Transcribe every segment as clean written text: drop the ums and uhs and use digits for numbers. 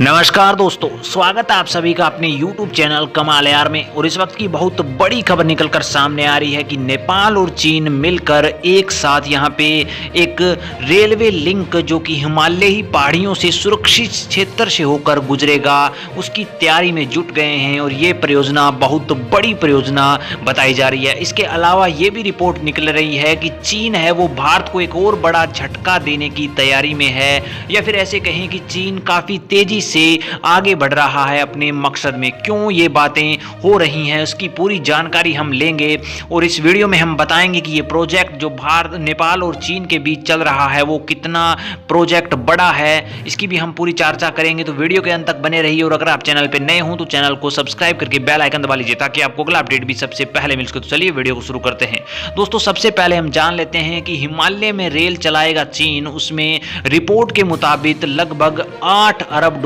नमस्कार दोस्तों, स्वागत है आप सभी का अपने YouTube चैनल कमाल यार में। और इस वक्त की बहुत बड़ी खबर निकलकर सामने आ रही है कि नेपाल और चीन मिलकर एक साथ यहां पे एक रेलवे लिंक जो कि हिमालयी पहाड़ियों से सुरक्षित क्षेत्र से होकर गुजरेगा, उसकी तैयारी में जुट गए हैं। और ये परियोजना बहुत बड़ी परियोजना बताई जा रही है। इसके अलावा ये भी रिपोर्ट निकल रही है कि चीन है वो भारत को एक और बड़ा झटका देने की तैयारी में है, या फिर ऐसे कहें कि चीन काफ़ी तेजी से आगे बढ़ रहा है अपने मकसद में। क्यों ये बातें हो रही हैं उसकी पूरी जानकारी हम लेंगे और इस वीडियो में हम बताएंगे कि ये प्रोजेक्ट जो भारत, नेपाल और चीन के बीच चल रहा है वो कितना प्रोजेक्ट बड़ा है, इसकी भी हम पूरी चर्चा करेंगे। तो वीडियो के अंत तक बने रहिए और अगर आप चैनल पर नए हों तो चैनल को सब्सक्राइब करके बेल आइकन दबा लीजिए ताकि आपको अगला अपडेट भी सबसे पहले मिल सके। तो चलिए वीडियो को शुरू करते हैं। दोस्तों, सबसे पहले हम जान लेते हैं कि हिमालय में रेल चलाएगा चीन। उसमें रिपोर्ट के मुताबिक लगभग $8 अरब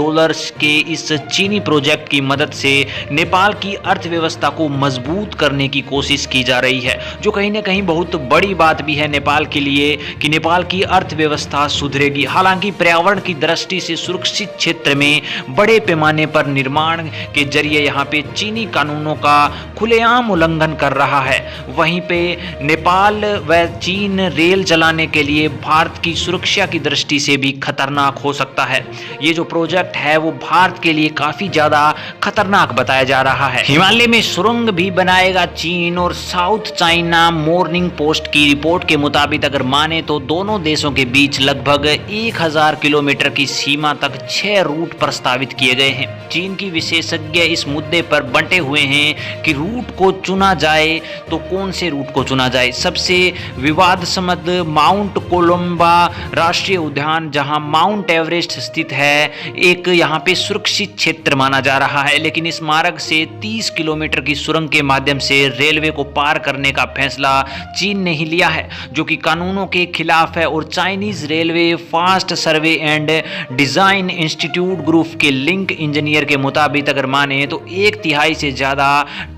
के इस चीनी प्रोजेक्ट की मदद से नेपाल की अर्थव्यवस्था को मजबूत करने की कोशिश की जा रही है, जो कहीं ना कहीं बहुत बड़ी बात भी है नेपाल के लिए कि नेपाल की अर्थव्यवस्था सुधरेगी। हालांकि पर्यावरण की दृष्टि से सुरक्षित क्षेत्र में बड़े पैमाने पर निर्माण के जरिए यहाँ पे चीनी कानूनों का खुलेआम उल्लंघन कर रहा है। वहीं पे नेपाल व चीन रेल चलाने के लिए भारत की सुरक्षा की दृष्टि से भी खतरनाक हो सकता है। ये जो प्रोजेक्ट है वो भारत के लिए काफी ज्यादा खतरनाक बताया जा रहा है। हिमालय में सुरंग भी बनाएगा चीन। और साउथ चाइना मॉर्निंग पोस्ट की रिपोर्ट के मुताबिक अगर माने तो दोनों देशों के बीच लगभग 1000 किलोमीटर की सीमा तक 6 रूट प्रस्तावित किए गए हैं। चीन की विशेषज्ञ इस मुद्दे पर बंटे हुए हैं कि रूट को चुना जाए तो कौन से रूट को चुना जाए। सबसे विवादास्पद माउंट कोलंबा राष्ट्रीय उद्यान, जहां माउंट एवरेस्ट स्थित है, एक यहाँ पे सुरक्षित क्षेत्र माना जा रहा है। लेकिन इस मार्ग से 30 किलोमीटर की सुरंग के माध्यम से रेलवे को पार करने का फैसला चीन ने ही लिया है, जो कि कानूनों के खिलाफ है। और Chinese railway fast survey and design institute group के लिंक इंजीनियर के मुताबिक अगर माने तो 1/3 से ज्यादा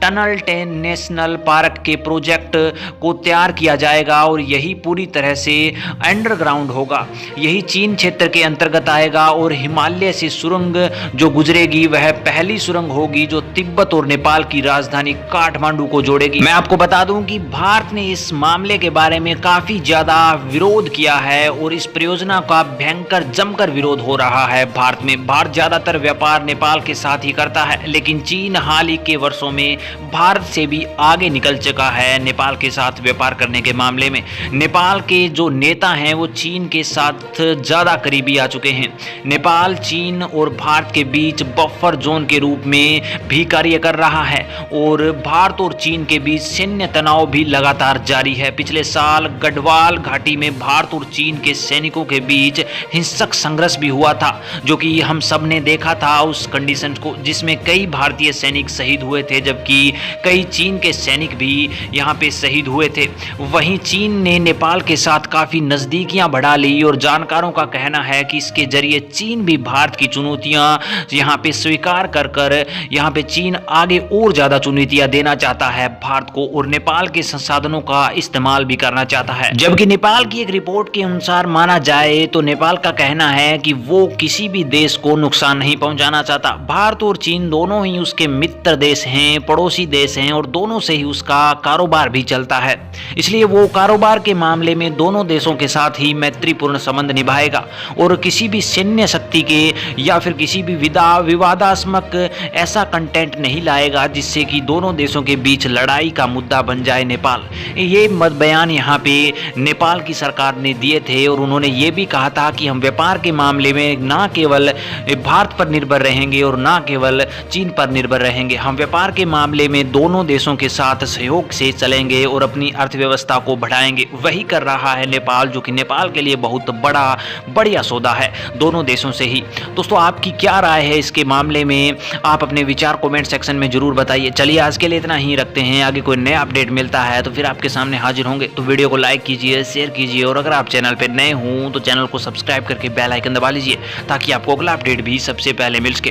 टनल 10 नेशनल पार्क के प्रोजेक्ट को तैयार किया जाएगा और यही पूरी तरह से अंडरग्राउंड होगा। यही चीन क्षेत्र के अंतर्गत आएगा और हिमालय से सुरंग जो गुजरेगी वह पहली सुरंग होगी जो तिब्बत और नेपाल की राजधानी काठमांडू को जोड़ेगी। मैं आपको बता दूं कि भारत ने इस मामले के बारे में काफी ज्यादा विरोध किया है और इस परियोजना का भयंकर जमकर विरोध हो रहा है भारत में। भारत ज्यादातर व्यापार नेपाल के साथ ही करता है, लेकिन चीन हाल ही के वर्षों में भारत से भी आगे निकल चुका है नेपाल के साथ व्यापार करने के मामले में। नेपाल के जो नेता हैं वो चीन के साथ ज्यादा करीबी आ चुके हैं। नेपाल चीन और भारत के बीच बफर जोन के रूप में भी कार्य कर रहा है और भारत और चीन के बीच सैन्य तनाव भी लगातार जारी है। पिछले साल गढ़वाल घाटी में भारत और चीन के सैनिकों के बीच हिंसक संघर्ष भी हुआ था, जो कि हम सब ने देखा था उस कंडीशन को, जिसमें कई भारतीय सैनिक शहीद हुए थे जबकि कई चीन के सैनिक भी यहाँ पे शहीद हुए थे। वहीं चीन ने नेपाल के साथ काफी नजदीकियां बढ़ा ली और जानकारों का कहना है कि इसके जरिए चीन भी भारत की चुनौतियां यहां पे स्वीकार कर यहां पे चीन आगे और ज्यादा चुनौतियां देना चाहता है भारत को और नेपाल के संसाधनों का इस्तेमाल भी करना चाहता है। जबकि नेपाल की एक रिपोर्ट के अनुसार माना जाए तो नेपाल का कहना है कि वो किसी भी देश को नुकसान नहीं पहुंचाना चाहता। भारत और चीन दोनों ही उसके मित्र देश हैं, पड़ोसी देश हैं और दोनों से ही उसका कारोबार भी चलता है। इसलिए वो कारोबार के मामले में दोनों देशों के साथ ही मैत्रीपूर्ण संबंध निभाएगा और किसी भी सैन्य शक्ति के या फिर किसी भी विवादास्पद ऐसा कंटेंट नहीं लाएगा जिससे कि दोनों देशों के बीच लड़ाई का मुद्दा बन जाए नेपाल। ये मत बयान यहाँ पे नेपाल की सरकार ने दिए थे और उन्होंने ये भी कहा था कि हम व्यापार के मामले में ना केवल भारत पर निर्भर रहेंगे और ना केवल चीन पर निर्भर रहेंगे। हम व्यापार के मामले में दोनों देशों के साथ सहयोग से चलेंगे और अपनी अर्थव्यवस्था को बढ़ाएंगे। वही कर रहा है नेपाल, जो कि नेपाल के लिए बहुत बढ़िया सौदा है दोनों देशों से ही। दोस्तों, आपकी क्या राय है इसके मामले में? आप अपने विचार कमेंट सेक्शन में जरूर बताइए। चलिए आज के लिए इतना ही रखते हैं। आगे कोई नया अपडेट मिलता है तो फिर आपके सामने हाजिर होंगे। तो वीडियो को लाइक कीजिए, शेयर कीजिए और अगर आप चैनल पर नए हों तो चैनल को सब्सक्राइब करके बेल आइकन दबा लीजिए ताकि आपको अगला अपडेट भी सबसे पहले मिल सके।